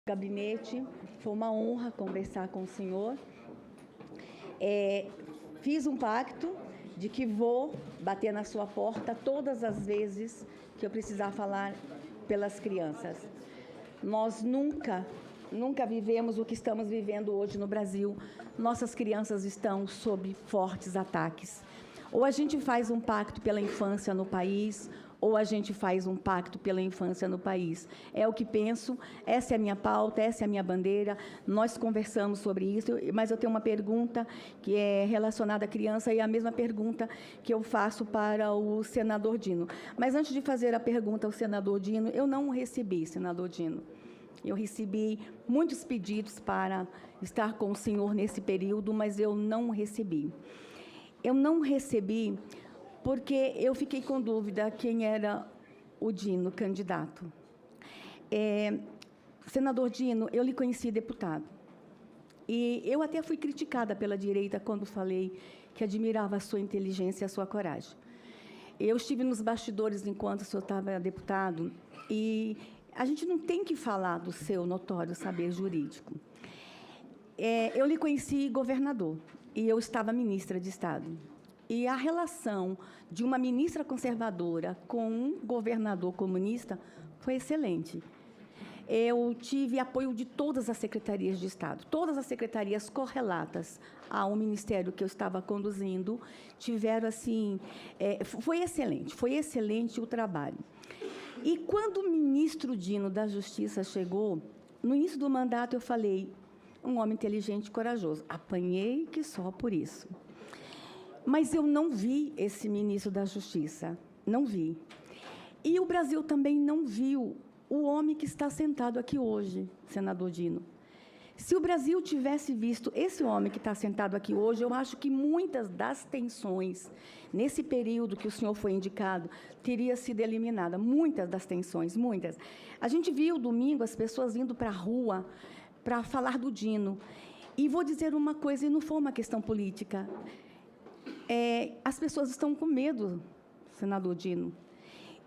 Gabinete, foi uma honra conversar com o senhor. Fiz um pacto de que vou bater na sua porta todas as vezes que eu precisar falar pelas crianças. Nós nunca vivemos o que estamos vivendo hoje no Brasil. Nossas crianças estão sob fortes ataques. Ou a gente faz um pacto pela infância no país, ou a gente faz um pacto pela infância no país. É o que penso, essa é a minha pauta, essa é a minha bandeira, nós conversamos sobre isso, mas eu tenho uma pergunta que é relacionada à criança e a mesma pergunta que eu faço para o senador Dino. Mas antes de fazer a pergunta ao senador Dino, eu não recebi, senador Dino. Eu recebi muitos pedidos para estar com o senhor nesse período, mas eu não recebi. Eu não recebi porque eu fiquei com dúvida quem era o Dino, candidato. Senador Dino, eu lhe conheci deputado. E eu até fui criticada pela direita quando falei que admirava a sua inteligência e a sua coragem. Eu estive nos bastidores enquanto o senhor estava deputado e a gente não tem que falar do seu notório saber jurídico. Eu lhe conheci governador e eu estava ministra de Estado. E a relação de uma ministra conservadora com um governador comunista foi excelente. Eu tive apoio de todas as secretarias de Estado, todas as secretarias correlatas ao ministério que eu estava conduzindo, tiveram, assim, foi excelente o trabalho. E quando o ministro Dino da Justiça chegou, no início do mandato eu falei, um homem inteligente e corajoso, apanhei que só por isso. Mas eu não vi esse ministro da Justiça, não vi. E o Brasil também não viu o homem que está sentado aqui hoje, senador Dino. Se o Brasil tivesse visto esse homem que está sentado aqui hoje, eu acho que muitas das tensões, nesse período que o senhor foi indicado, teria sido eliminada. Muitas das tensões, muitas. A gente viu domingo as pessoas indo para a rua para falar do Dino. E vou dizer uma coisa, e não foi uma questão política. As pessoas estão com medo, senador Dino,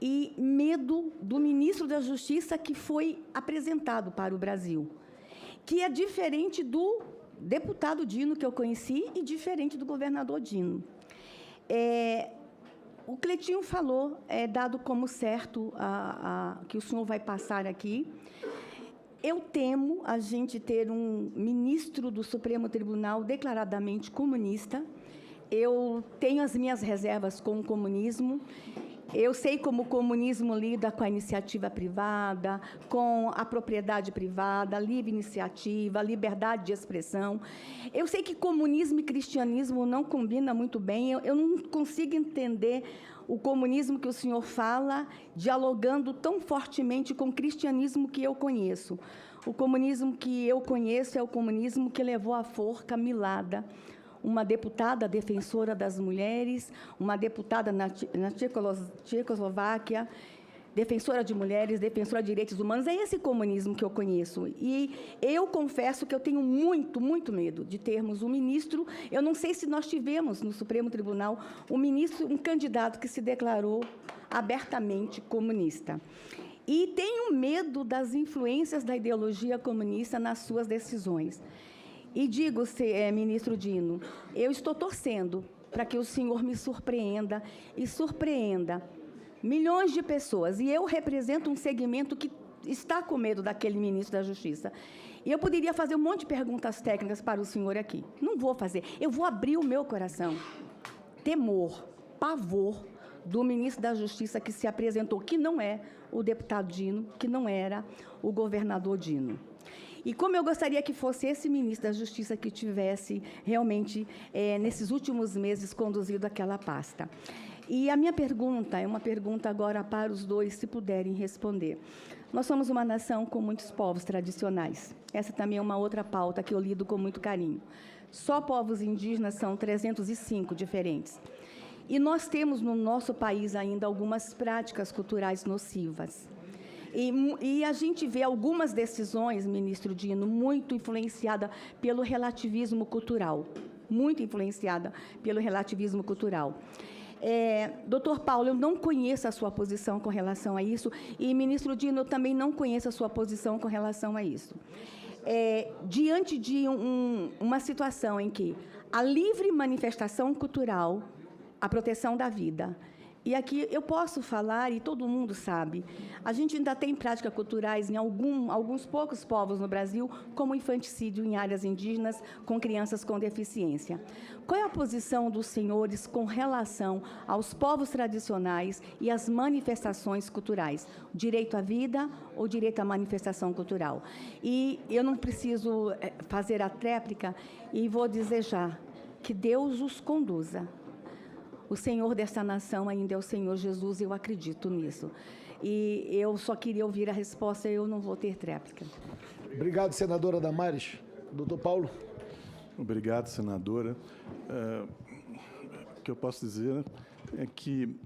e medo do ministro da Justiça que foi apresentado para o Brasil, que é diferente do deputado Dino que eu conheci e diferente do governador Dino. O Cleitinho falou, dado como certo que o senhor vai passar aqui. Eu temo a gente ter um ministro do Supremo Tribunal declaradamente comunista. Eu tenho as minhas reservas com o comunismo. Eu sei como o comunismo lida com a iniciativa privada, com a propriedade privada, a livre iniciativa, a liberdade de expressão. Eu sei que comunismo e cristianismo não combinam muito bem. Eu não consigo entender o comunismo que o senhor fala dialogando tão fortemente com o cristianismo que eu conheço. O comunismo que eu conheço é o comunismo que levou à forca Milada, uma deputada defensora das mulheres, uma deputada na Tchecoslováquia, defensora de mulheres, defensora de direitos humanos. É esse comunismo que eu conheço. E eu confesso que eu tenho muito medo de termos um ministro. Eu não sei se nós tivemos no Supremo Tribunal um candidato que se declarou abertamente comunista. E tenho medo das influências da ideologia comunista nas suas decisões. E digo, ministro Dino, eu estou torcendo para que o senhor me surpreenda e surpreenda milhões de pessoas. E eu represento um segmento que está com medo daquele ministro da Justiça. E eu poderia fazer um monte de perguntas técnicas para o senhor aqui. Não vou fazer. Eu vou abrir o meu coração. Temor, pavor do ministro da Justiça que se apresentou, que não é o deputado Dino, que não era o governador Dino. E como eu gostaria que fosse esse ministro da Justiça que tivesse realmente, nesses últimos meses, conduzido aquela pasta. E a minha pergunta é uma pergunta agora para os dois, se puderem responder. Nós somos uma nação com muitos povos tradicionais. Essa também é uma outra pauta que eu lido com muito carinho. Só povos indígenas são 305 diferentes. E nós temos no nosso país ainda algumas práticas culturais nocivas. E a gente vê algumas decisões, ministro Dino, muito influenciada pelo relativismo cultural. Muito influenciada pelo relativismo cultural. Doutor Paulo, eu não conheço a sua posição com relação a isso, e, ministro Dino, eu também não conheço a sua posição com relação a isso. Diante de uma situação em que a livre manifestação cultural, a proteção da vida, e aqui eu posso falar, e todo mundo sabe, a gente ainda tem práticas culturais em alguns poucos povos no Brasil, como infanticídio em áreas indígenas com crianças com deficiência. Qual é a posição dos senhores com relação aos povos tradicionais e às manifestações culturais? Direito à vida ou direito à manifestação cultural? E eu não preciso fazer a tréplica, e vou dizer já que Deus os conduza. O Senhor desta nação ainda é o Senhor Jesus, eu acredito nisso. E eu só queria ouvir a resposta, eu não vou ter tréplica. Obrigado, senadora Damares. Doutor Paulo. Obrigado, senadora. O que eu posso dizer é que,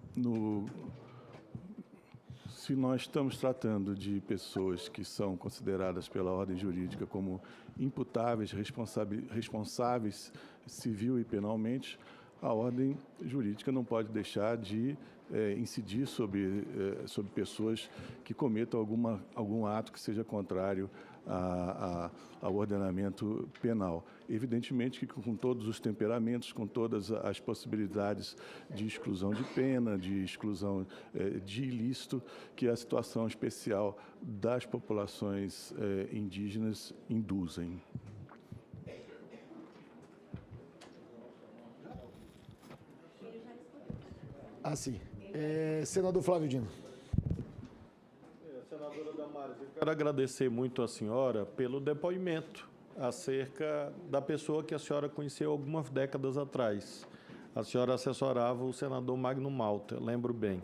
se nós estamos tratando de pessoas que são consideradas pela ordem jurídica como imputáveis, responsáveis civil e penalmente, a ordem jurídica não pode deixar de incidir sobre pessoas que cometam algum ato que seja contrário ao ordenamento penal. Evidentemente que com todos os temperamentos, com todas as possibilidades de exclusão de pena, de exclusão de ilícito, que a situação especial das populações indígenas induzem. Sim. Senador Flávio Dino. Senadora Damares, eu quero agradecer muito à senhora pelo depoimento acerca da pessoa que a senhora conheceu algumas décadas atrás. A senhora assessorava o senador Magno Malta, lembro bem.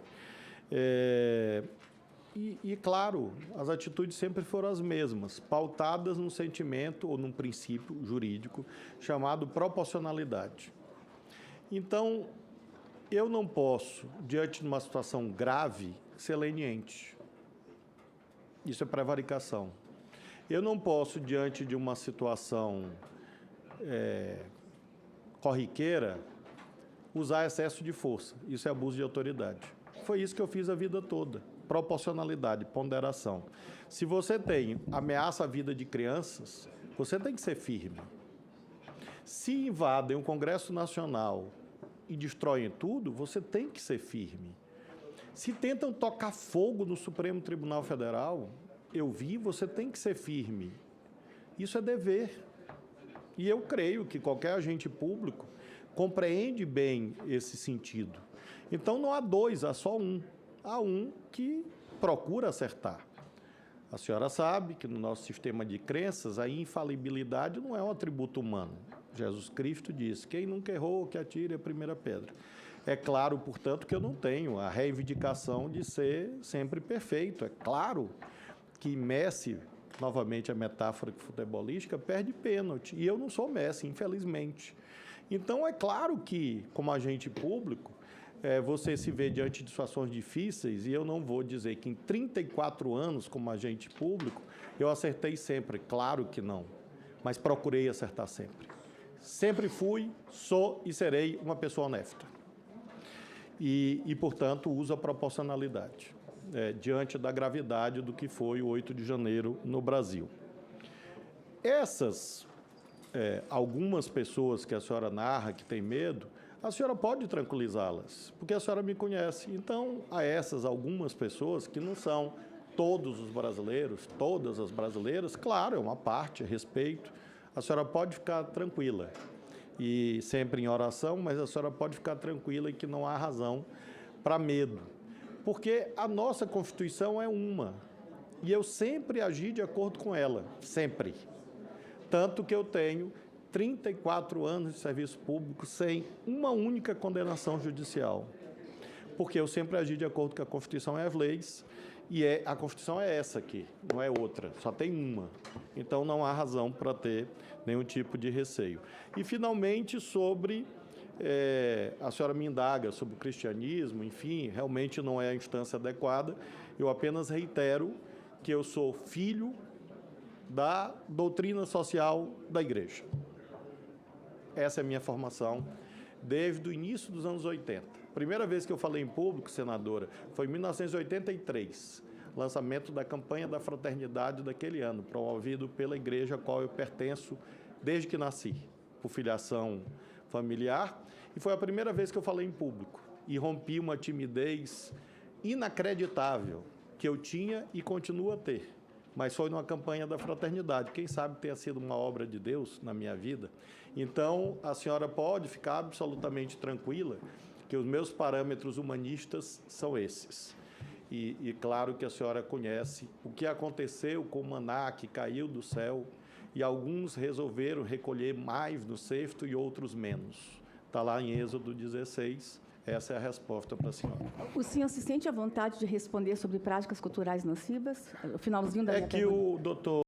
Claro, as atitudes sempre foram as mesmas, pautadas num sentimento ou num princípio jurídico chamado proporcionalidade. Então, eu não posso, diante de uma situação grave, ser leniente. Isso é prevaricação. Eu não posso, diante de uma situação corriqueira, usar excesso de força. Isso é abuso de autoridade. Foi isso que eu fiz a vida toda. Proporcionalidade, ponderação. Se você tem ameaça à vida de crianças, você tem que ser firme. Se invadem o Congresso Nacional e destroem tudo, você tem que ser firme. Se tentam tocar fogo no Supremo Tribunal Federal, você tem que ser firme. Isso é dever. E eu creio que qualquer agente público compreende bem esse sentido. Então, não há dois, há só um. Há um que procura acertar. A senhora sabe que no nosso sistema de crenças, a infalibilidade não é um atributo humano. Jesus Cristo disse, quem nunca errou, que atire a primeira pedra. É claro, portanto, que eu não tenho a reivindicação de ser sempre perfeito. É claro que Messi, novamente a metáfora futebolística, perde pênalti. E eu não sou Messi, infelizmente. Então, é claro que, como agente público, você se vê diante de situações difíceis, e eu não vou dizer que em 34 anos como agente público, eu acertei sempre. Claro que não, mas procurei acertar sempre. Sempre fui, sou e serei uma pessoa honesta. Portanto, uso a proporcionalidade diante da gravidade do que foi o 8 de janeiro no Brasil. Algumas pessoas que a senhora narra que têm medo, a senhora pode tranquilizá-las, porque a senhora me conhece. Então, a essas algumas pessoas que não são todos os brasileiros, todas as brasileiras, claro, é uma parte, é respeito, a senhora pode ficar tranquila, e sempre em oração, mas a senhora pode ficar tranquila e que não há razão para medo, porque a nossa Constituição é uma, e eu sempre agi de acordo com ela, sempre. Tanto que eu tenho 34 anos de serviço público sem uma única condenação judicial, porque eu sempre agi de acordo com a Constituição e as leis, e a Constituição é essa aqui, não é outra, só tem uma. Então, não há razão para ter nenhum tipo de receio. E, finalmente, a senhora me indaga sobre o cristianismo, enfim, realmente não é a instância adequada. Eu apenas reitero que eu sou filho da doutrina social da Igreja. Essa é a minha formação desde o início dos anos 80. Primeira vez que eu falei em público, senadora, foi em 1983, lançamento da campanha da fraternidade daquele ano, promovido pela igreja a qual eu pertenço desde que nasci, por filiação familiar, e foi a primeira vez que eu falei em público e rompi uma timidez inacreditável que eu tinha e continuo a ter, mas foi numa campanha da fraternidade. Quem sabe tenha sido uma obra de Deus na minha vida. Então, a senhora pode ficar absolutamente tranquila que os meus parâmetros humanistas são esses. E claro que a senhora conhece o que aconteceu com o maná que caiu do céu e alguns resolveram recolher mais no cesto e outros menos. Está lá em Êxodo 16, essa é a resposta para a senhora. O senhor se sente à vontade de responder sobre práticas culturais nocivas? O finalzinho da minha É que pergunta. o doutor